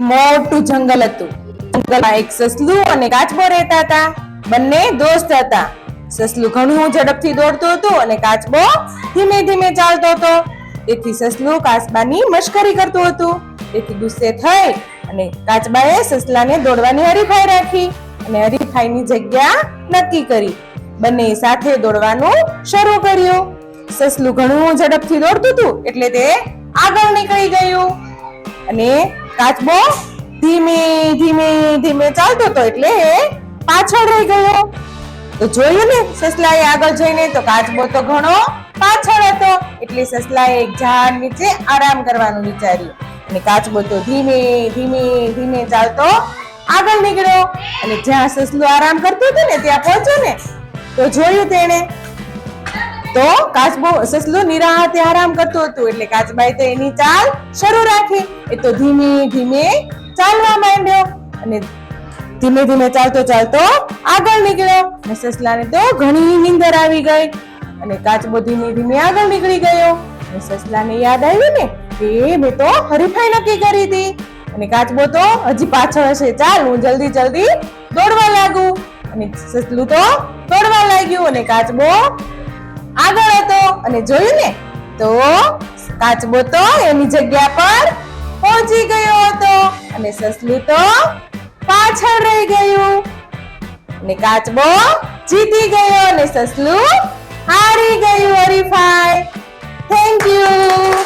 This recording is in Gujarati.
મોટું જંગલ હતું. જંગલમાં એક સસલું અને કાચબો રહેતા હતા. બંને દોસ્ત હતા. સસલું ઘણું ઝડપથી દોડતું હતું અને કાચબો ધીમે ધીમે ચાલતો હતો. તેથી સસલું કાચબાની મશ્કરી કરતું હતું. તેથી ગુસ્સે થઈ અને કાચબાએ સસલાને દોડવાની હરીફાઈ રાખી અને હરીફાઈની જગ્યા નક્કી કરી. બંને સાથે દોડવાનું શરૂ કર્યું. સસલું ઘણું ઝડપથી દોડતું હતું એટલે તે આગળ નીકળી ગયું અને કાચબો ધીમે ધીમે ધીમે ચાલતો હતો એટલે એ પાછળ રહી ગયો. તો જોયું ને સસલાએ આગળ જઈને તો કાચબો તો ઘણો પાછળ હતો એટલે સસલાએ એક ઝાડ નીચે આરામ કરવાનું વિચાર્યું અને કાચબો તો ધીમે ધીમે ધીમે ચાલતો આગળ નીકળ્યો અને જ્યાં સસલું આરામ કરતું હતું ને ત્યાં પહોંચ્યો ને તો જોયું તેણે તો કાચબો સસલું નિરાંતે આરામ કરતું હતું એટલે કાચબાએ તો એની ચાલ શરૂ રાખી. એ તો ધીમે ધીમે ચાલવા માંડ્યો અને ધીમે ધીમે ચાલતો ચાલતો આગળ નીકળ્યો અને સસલાને તો ઘણી નીંદર આવી ગઈ અને કાચબો ધીમે ધીમે આગળ નીકળી ગયો અને સસલાને યાદ આવ્યું ને કે મેં તો હરીફાઈ નક્કી કરી હતી અને કાચબો તો હજી પાછળ હશે, ચાલ હું જલ્દી જલ્દી દોડવા લાગુ. અને સસલું તો દોડવા લાગ્યું અને કાચબો આગળ હતો અને જોયું ને તો કાચબો તો એની જગ્યા પર પહોંચી ગયો હતો અને સસલું તો પાછળ રહી ગયું અને કાચબો જીતી ગયો અને સસલું હારી ગયું હરીફાઈ. Thank you.